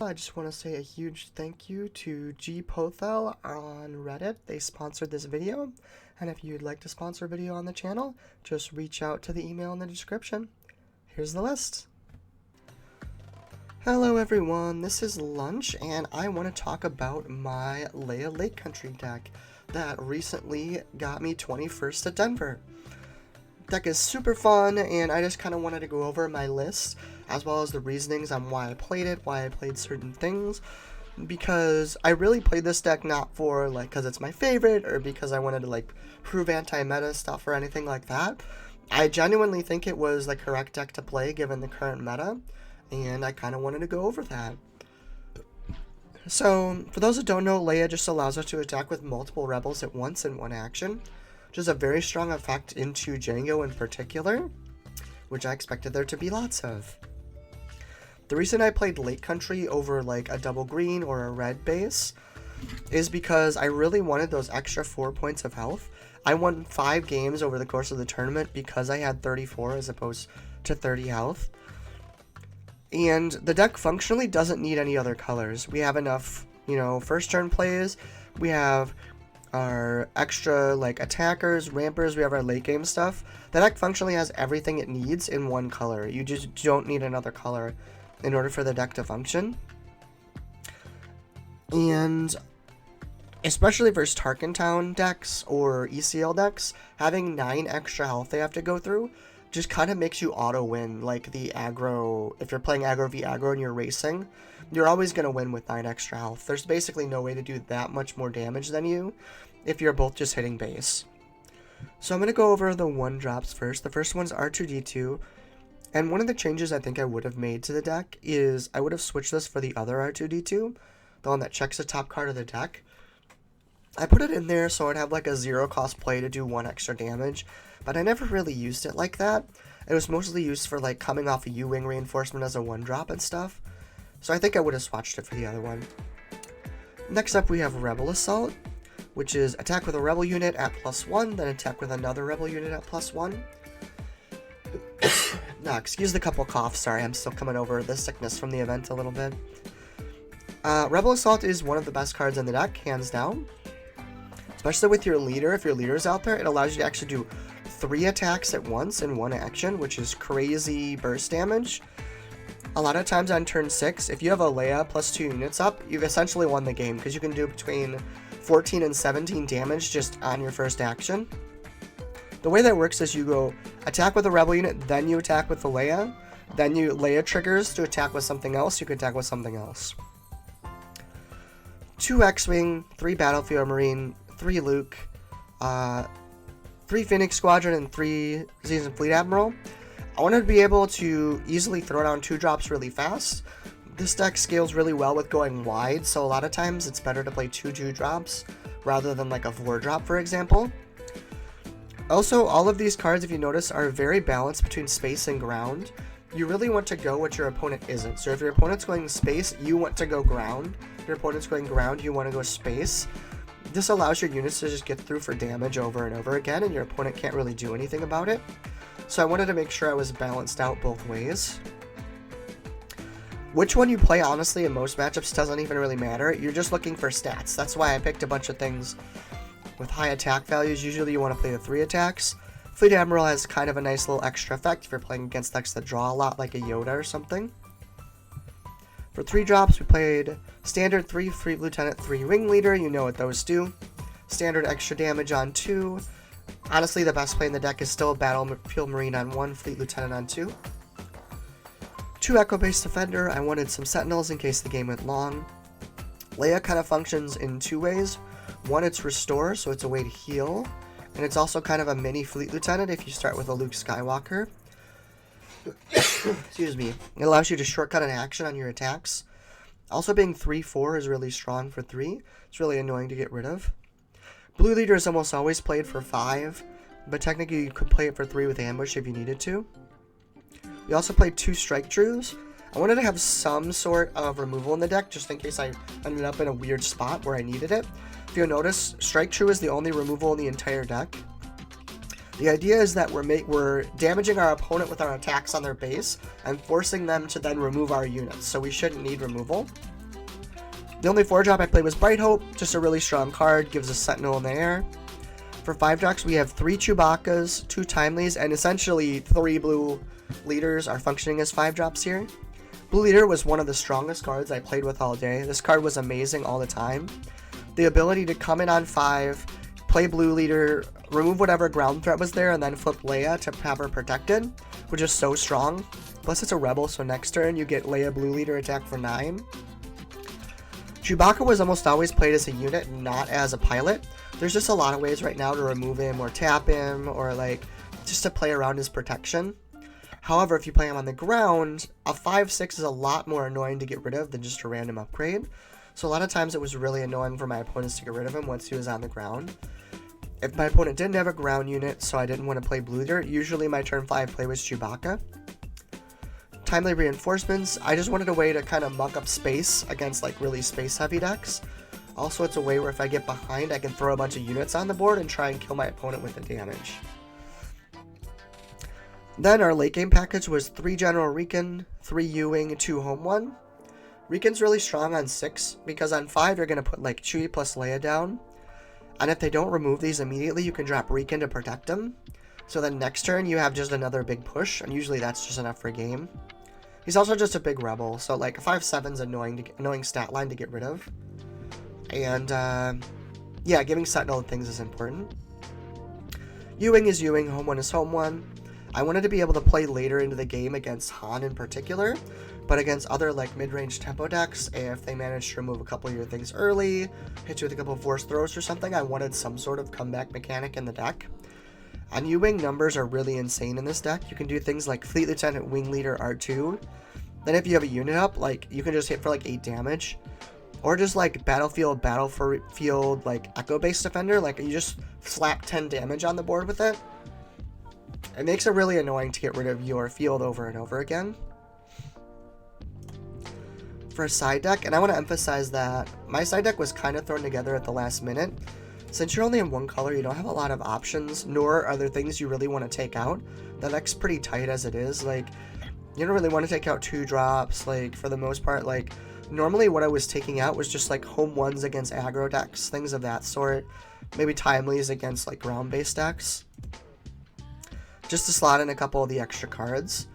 I just want to say a huge thank you to G Pothel on Reddit. They sponsored this video, and if you'd like to sponsor a video on the channel, just reach out to the email in the description. Here's the list. Hello everyone, this is Lunch, and I want to talk about my Leia Lake Country deck that recently got me 21st at Denver. Deck is super fun, and I just kind of wanted to go over my list as well as the reasonings on why I played it, why I played certain things, because I really played this deck not for like because it's my favorite or because I wanted to like prove anti-meta stuff or anything like that. I genuinely think it was the correct deck to play given the current meta, and I kind of wanted to go over that. So, for those that don't know, Leia just allows us to attack with multiple rebels at once in one action, which is a very strong effect into Django in particular, which I expected there to be lots of. The reason I played Lake Country over like a double green or a red base is because I really wanted those extra 4 points of health. I won 5 games over the course of the tournament because I had 34 as opposed to 30 health. And the deck functionally doesn't need any other colors. We have enough, first turn plays. We have our extra attackers, rampers, we have our late game stuff. The deck functionally has everything it needs in one color. You just don't need another color in order for the deck to function. And especially versus Tarkentown decks or ECL decks, having 9 extra health they have to go through just kind of makes you auto win. Like the aggro, if you're playing aggro v aggro and you're racing, you're always going to win with 9 extra health. There's basically no way to do that much more damage than you if you're both just hitting base. So I'm going to go over the 1-drops first. The first one's R2-D2. And one of the changes I think I would have made to the deck is I would have switched this for the other R2-D2, the one that checks the top card of the deck. I put it in there so I'd have a 0 cost play to do 1 extra damage, but I never really used it like that. It was mostly used for coming off a U-Wing reinforcement as a 1-drop and stuff. So I think I would have swatched it for the other one. Next up we have Rebel Assault, which is attack with a rebel unit at +1, then attack with another rebel unit at +1. Nah, excuse the couple coughs, sorry, I'm still coming over the sickness from the event a little bit. Rebel Assault is one of the best cards in the deck, hands down. Especially with your leader, if your leader's out there, it allows you to actually do 3 attacks at once in 1 action, which is crazy burst damage. A lot of times on turn 6, if you have a Leia +2 units up, you've essentially won the game, because you can do between 14 and 17 damage just on your first action. The way that works is you go attack with a rebel unit, then you attack with the Leia, then Leia triggers to attack with something else, you can attack with something else. 2 X-Wing, 3 Battlefield Marine, 3 Luke, 3 Phoenix Squadron, and 3 Seasoned Fleet Admiral. I wanted to be able to easily throw down 2-drops really fast. This deck scales really well with going wide, so a lot of times it's better to play 2 2-drops rather than a 4-drop, for example. Also, all of these cards, if you notice, are very balanced between space and ground. You really want to go what your opponent isn't. So if your opponent's going space, you want to go ground. If your opponent's going ground, you want to go space. This allows your units to just get through for damage over and over again, and your opponent can't really do anything about it. So I wanted to make sure I was balanced out both ways. Which one you play, honestly, in most matchups doesn't even really matter. You're just looking for stats. That's why I picked a bunch of things with high attack values. Usually you want to play the 3 attacks. Fleet Admiral has kind of a nice little extra effect if you're playing against decks that draw a lot, like a Yoda or something. For 3-drops, we played standard 3 Fleet Lieutenant, 3 Wing Leader. You know what those do. Standard extra damage on 2. Honestly, the best play in the deck is still Battlefield Marine on 1, Fleet Lieutenant on 2. 2 Echo Base Defender. I wanted some Sentinels in case the game went long. Leia kind of functions in 2 ways. One, it's Restore, so it's a way to heal. And it's also kind of a mini Fleet Lieutenant if you start with a Luke Skywalker. Excuse me. It allows you to shortcut an action on your attacks. Also, being 3/4 is really strong for 3. It's really annoying to get rid of. Blue Leader is almost always played for 5, but technically you could play it for 3 with Ambush if you needed to. We also played 2 Strike Trues. I wanted to have some sort of removal in the deck just in case I ended up in a weird spot where I needed it. If you'll notice, Strike True is the only removal in the entire deck. The idea is that we're damaging our opponent with our attacks on their base and forcing them to then remove our units, so we shouldn't need removal. The only 4-drop I played was Bright Hope, just a really strong card, gives us Sentinel in the air. For 5-drops, we have 3 Chewbacca's, 2 Timelies, and essentially 3 blue leaders are functioning as 5-drops here. Blue Leader was one of the strongest cards I played with all day. This card was amazing all the time. The ability to come in on 5, play Blue Leader, remove whatever ground threat was there, and then flip Leia to have her protected, which is so strong. Plus it's a rebel, so next turn you get Leia Blue Leader attack for 9. Chewbacca was almost always played as a unit, not as a pilot. There's just a lot of ways right now to remove him or tap him or like just to play around his protection. However, if you play him on the ground, a 5/6 is a lot more annoying to get rid of than just a random upgrade. So a lot of times it was really annoying for my opponents to get rid of him once he was on the ground. If my opponent didn't have a ground unit, so I didn't want to play Blue Leader, usually my turn 5 play was Chewbacca. Timely reinforcements, I just wanted a way to kind of muck up space against like really space heavy decks. Also, it's a way where if I get behind, I can throw a bunch of units on the board and try and kill my opponent with the damage. Then our late game package was 3 General Recon, 3 U-Wing, 2 Home 1. Recon's really strong on 6, because on 5 you're going to put like Chewie plus Leia down. And if they don't remove these immediately, you can drop Recon to protect them. So then next turn you have just another big push, and usually that's just enough for a game. He's also just a big rebel, so like a 5/7's annoying stat line to get rid of. And yeah, giving Sentinel and things is important. U-Wing is U-Wing, Home 1 is Home 1. I wanted to be able to play later into the game against Han in particular, but against other like mid-range tempo decks, if they manage to remove a couple of your things early, hit you with a couple of force throws or something, I wanted some sort of comeback mechanic in the deck. And U-Wing numbers are really insane in this deck. You can do things like Fleet Lieutenant, Wing Leader, R2. Then if you have a unit up, like you can just hit for like 8 damage. Or just like Battlefield, like Echo-based Defender, like you just slap 10 damage on the board with it. It makes it really annoying to get rid of your field over and over again. For a side deck, and I want to emphasize that my side deck was kind of thrown together at the last minute. Since you're only in one color, you don't have a lot of options, nor are there things you really want to take out. The deck's pretty tight as it is. Like, you don't really want to take out 2 drops, like, for the most part. Like, normally what I was taking out was just, like, Home 1s against aggro decks, things of that sort. Maybe Timelies against, like, ground-based decks. Just to slot in a couple of the extra cards.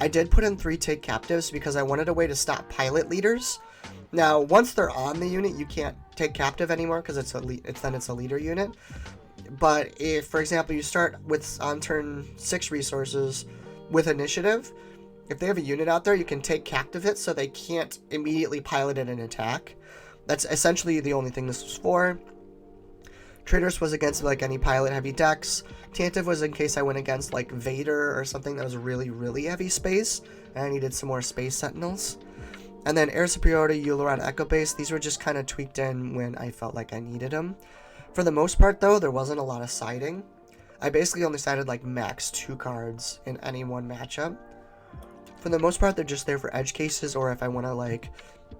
I did put in 3 Take Captives because I wanted a way to stop pilot leaders. Now, once they're on the unit, you can't take captive anymore because it's a leader unit. But if, for example, you start with on turn 6 resources with initiative, if they have a unit out there, you can take captive hits so they can't immediately pilot it and attack. That's essentially the only thing this was for. Traitors was against like any pilot heavy decks. Tantive was in case I went against like Vader or something that was really, really heavy space, and I needed some more space sentinels. And then Air Superiority, Euleron, Echo Base, these were just kind of tweaked in when I felt like I needed them. For the most part though, there wasn't a lot of siding. I basically only sided like max 2 cards in any one matchup. For the most part, they're just there for edge cases, or if I want to like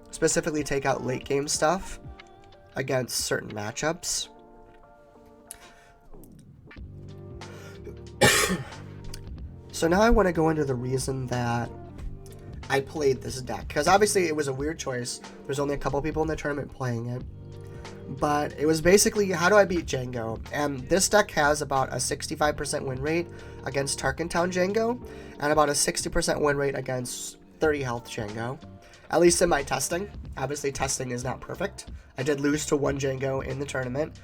specifically take out late game stuff against certain matchups. So now I want to go into the reason that I played this deck, because obviously it was a weird choice. There's only a couple people in the tournament playing it, but it was basically how do I beat Django, and this deck has about a 65% win rate against Tarkin Town Django, and about a 60% win rate against 30 health Django, at least in my testing. Obviously testing is not perfect. I did lose to 1 Django in the tournament,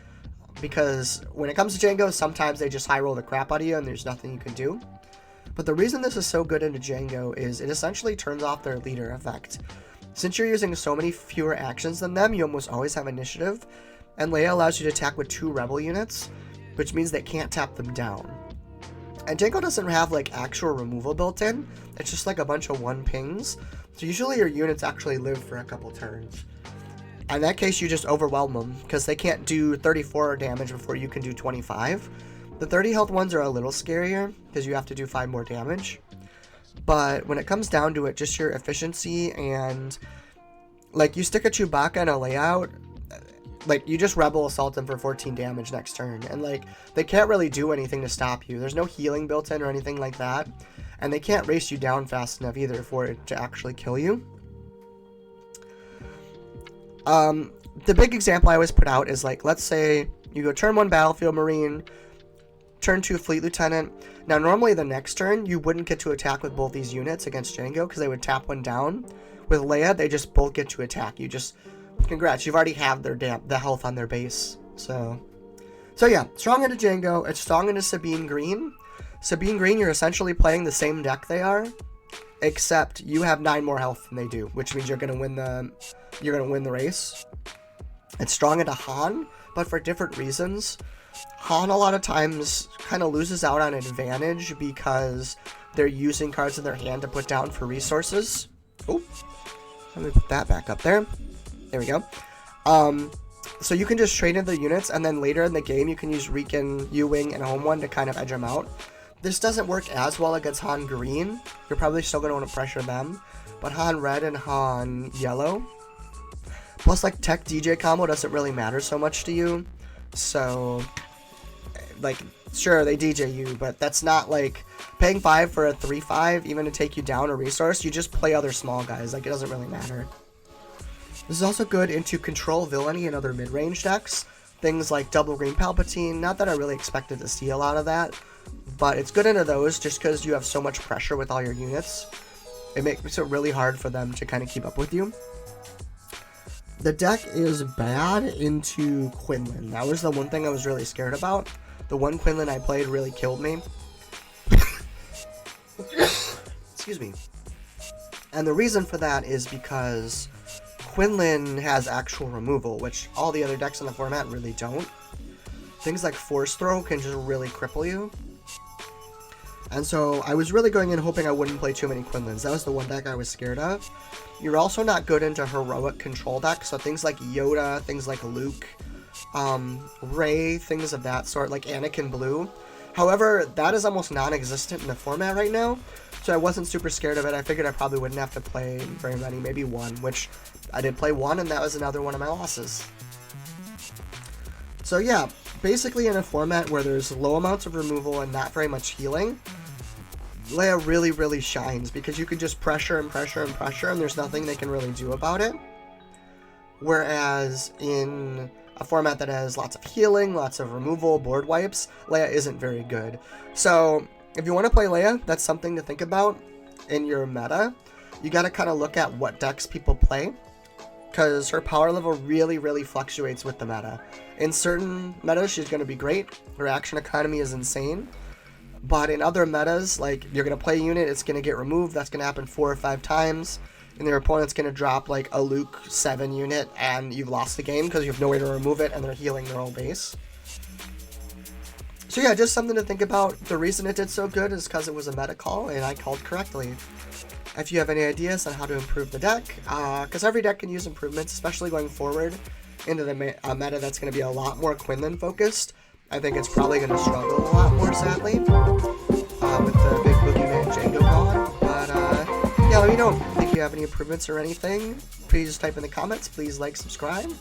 because when it comes to Django, sometimes they just high roll the crap out of you and there's nothing you can do. But the reason this is so good into Django is it essentially turns off their leader effect. Since you're using so many fewer actions than them, you almost always have initiative, and Leia allows you to attack with 2 rebel units, which means they can't tap them down. And Django doesn't have like actual removal built in, it's just like a bunch of 1 pings, so usually your units actually live for a couple turns. In that case, you just overwhelm them, because they can't do 34 damage before you can do 25. The 30 health ones are a little scarier, because you have to do 5 more damage. But when it comes down to it, just your efficiency and, like, you stick a Chewbacca and a layout, Like, you just Rebel Assault them for 14 damage next turn, and, like, they can't really do anything to stop you. There's no healing built in or anything like that, and they can't race you down fast enough either for it to actually kill you. The big example I always put out is, like, let's say you go turn 1 Battlefield Marine, turn 2 Fleet Lieutenant. Now, normally the next turn, you wouldn't get to attack with both these units against Django, because they would tap 1 down. With Leia, they just both get to attack. You just... Congrats, you've already have the health on their base. So yeah, strong into Django. It's strong into Sabine Green. Sabine Green, you're essentially playing the same deck they are, except you have 9 more health than they do, which means you're gonna win the race. It's strong into Han, but for different reasons. Han a lot of times kind of loses out on advantage because they're using cards in their hand to put down for resources. Oh, let me put that back up there. There we go. So you can just trade in the units, and then later in the game you can use Riken, U-Wing, and Home One to kind of edge them out. This doesn't work as well against Han Green. You're probably still going to want to pressure them. But Han Red and Han Yellow. Plus, like, Tech DJ combo doesn't really matter so much to you. So, like, sure, they DJ you, but that's not, like, paying 5 for a 3/5, even to take you down a resource. You just play other small guys. Like, it doesn't really matter. This is also good into control villainy and other mid-range decks. Things like Double Green Palpatine. Not that I really expected to see a lot of that, but it's good into those just because you have so much pressure with all your units. It makes it really hard for them to kind of keep up with you. The deck is bad into Quinlan. That was the one thing I was really scared about. The one Quinlan I played really killed me. Excuse me. And the reason for that is because Quinlan has actual removal, which all the other decks in the format really don't. Things like Force Throw can just really cripple you. And so I was really going in hoping I wouldn't play too many Quinlans. That was the one deck I was scared of. You're also not good into heroic control decks, so things like Yoda, things like Luke, Rey, things of that sort, like Anakin Blue. However, that is almost non-existent in the format right now, so I wasn't super scared of it. I figured I probably wouldn't have to play very many, maybe one, which I did play one, and that was another one of my losses. So yeah, basically in a format where there's low amounts of removal and not very much healing, Leia really, really shines because you can just pressure and pressure and pressure and there's nothing they can really do about it. Whereas in a format that has lots of healing, lots of removal, board wipes, Leia isn't very good. So if you want to play Leia, that's something to think about in your meta. You got to kind of look at what decks people play, because her power level really, really fluctuates with the meta. In certain metas, she's going to be great. Her action economy is insane. But in other metas, like, you're going to play a unit, it's going to get removed, that's going to happen 4 or 5 times, and their opponent's going to drop, like, a Luke 7 unit, and you've lost the game because you have no way to remove it, and they're healing their own base. So yeah, just something to think about. The reason it did so good is because it was a meta call, and I called correctly. If you have any ideas on how to improve the deck, because every deck can use improvements, especially going forward into the meta that's going to be a lot more Quinlan focused, I think it's probably going to struggle a lot more, sadly, with the big boogeyman Django gone. But yeah, let me know if you have any improvements or anything. Please type in the comments. Please like, subscribe.